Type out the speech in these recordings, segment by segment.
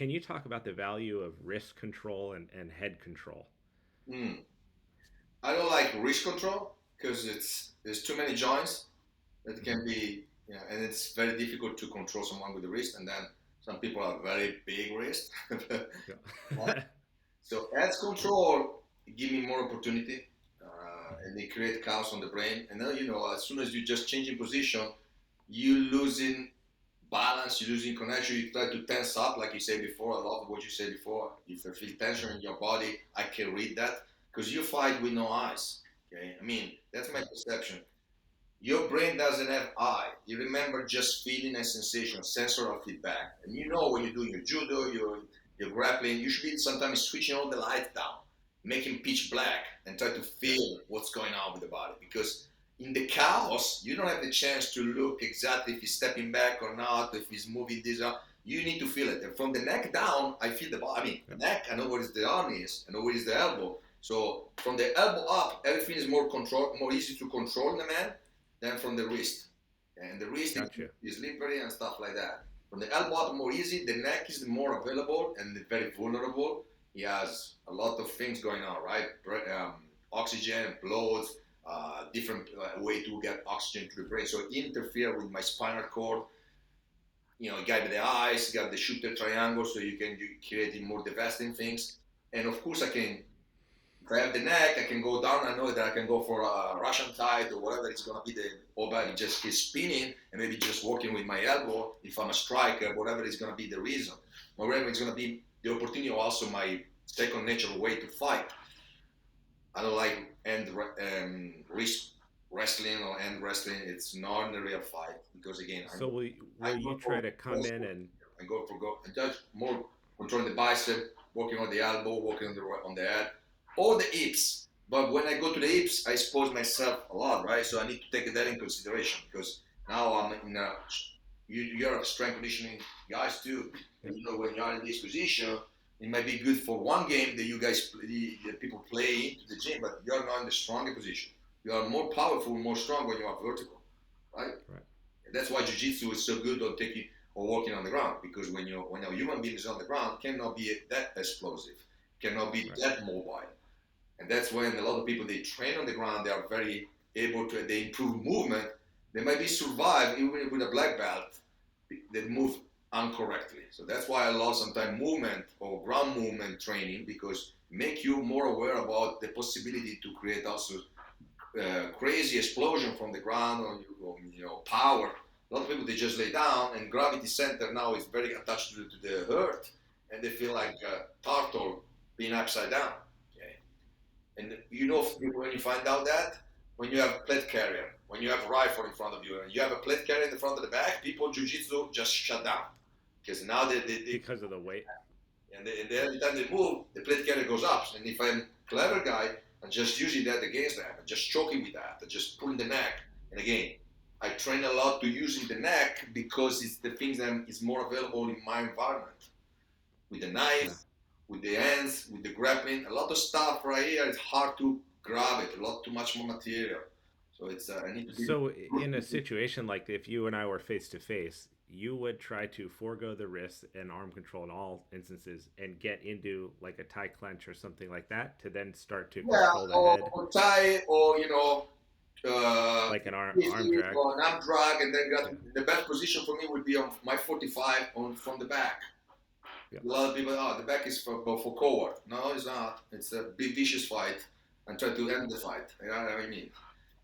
can you talk about the value of wrist control and head control? Hmm. I don't like wrist control because there's too many joints that Hmm. can be, and it's very difficult to control someone with the wrist. And then some people have very big wrist. Right? Yeah. So head control give me more opportunity, and they create chaos on the brain. And then as soon as you just change in position, you losing balance, you losing connection. You try to tense up, like you said before. I love what you said before. If I feel tension in your body, I can read that because you fight with no eyes. Okay, I mean that's my Yeah. perception. Your brain doesn't have eye. You remember just feeling and sensation, sensory feedback. And when you're doing your judo, your grappling, you should be sometimes switching all the lights down, making pitch black, and try to Yeah. feel what's going on with the body. Because in the chaos, you don't have the chance to look exactly if he's stepping back or not, if he's moving this up. You need to feel it. And from the neck down, I feel the body. I mean, Yeah. the neck, I know where the arm is, I know where is the elbow. So from the elbow up, everything is more easy to control in the man than from the wrist. And the wrist Gotcha. is slippery and stuff like that. From the elbow up, more easy. The neck is more available and very vulnerable. He has a lot of things going on, right? Oxygen, blood, different way to get oxygen to the brain. So it interfere with my spinal cord. Got the eyes, got the shooter triangle, so you create more devastating things. And of course, I can if I have the neck, I can go down. I know that I can go for a Russian tight or whatever it's gonna be. The whole body just keeps spinning, and maybe just working with my elbow. If I'm a striker, whatever is gonna be the reason, whatever it's gonna be the opportunity, or also my second nature way to fight. I don't like wrist wrestling or end wrestling. It's not a real fight because again, So I will you go try for to come in and I go for go and just more controlling the bicep, working on the elbow, working on the head, or the hips. But when I go to the hips, I expose myself a lot, right? So I need to take that in consideration because now I'm in a you're strength conditioning guys too. yeah, When you're in this position, it might be good for one game that you guys the people play into the gym, but you're not in the stronger position. You are more powerful, more strong when you are vertical, right? right, That's why jiu-jitsu is so good on taking or walking on the ground because when a human being is on the ground, cannot be that explosive, cannot be right. that mobile, and that's when a lot of people they train on the ground. They are very able to they improve movement. They might be survive even with a black belt. They move incorrectly. So that's why I love sometimes movement or ground movement training because make you more aware about the possibility to create also crazy explosion from the ground or power. A lot of people they just lay down and gravity center now is very attached to the earth and they feel like a turtle being upside down. Okay, and when you find out that when you have plate carrier, when you have a rifle in front of you, and you have a plate carrier in the front of the back, people jiu-jitsu just shut down because now they Because of the weight. and every time they move, the plate carrier goes up. And if I'm a clever guy, I'm just using that against them. I'm just choking with that. I'm just pulling the neck. And again, I train a lot to using the neck because it's the things that is more available in my environment. With the Yeah. knife, with the hands, with the grappling, a lot of stuff right here. It's hard to grab it. A lot too much more material. So it's I need to be. So in a situation like if you and I were face to face, you would try to forego the wrist and arm control in all instances and get into like a tie clench or something like that to then start to Yeah, control the head, or tie, or like an arm 50 drag. or an arm drag, and then Yeah. the best position for me would be on my 45 on from the back. Yeah. A lot of people, oh, the back is for coward. No, it's not. It's a big vicious fight, and try to end the fight. You know what I mean?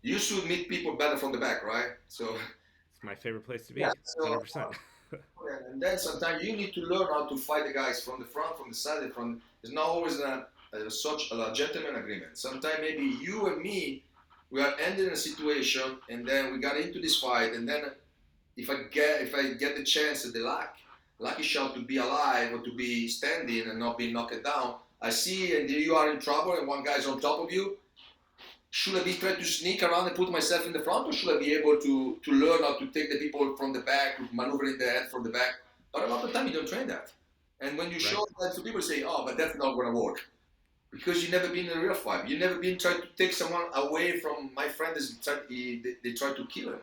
You should meet people better from the back, right? So It's my favorite place to yeah, be. so 100%. and then sometimes you need to learn how to fight the guys from the front, from the side, and from. It's not always such a gentleman agreement. Sometimes maybe you and me, we are ending a situation, and then we got into this fight, and then if I get the chance, the lucky shot to be alive or to be standing and not be knocked down, I see, and you are in trouble, and one guy's on top of you. Should I be trying to sneak around and put myself in the front, or should I be able to learn how to take the people from the back, maneuvering the head from the back? But a lot of time you don't train that. And when you Right. show that to people, say, "Oh, but that's not going to work," because you never been in a real fight. You never been trying to take someone away from my friend. They try to kill him.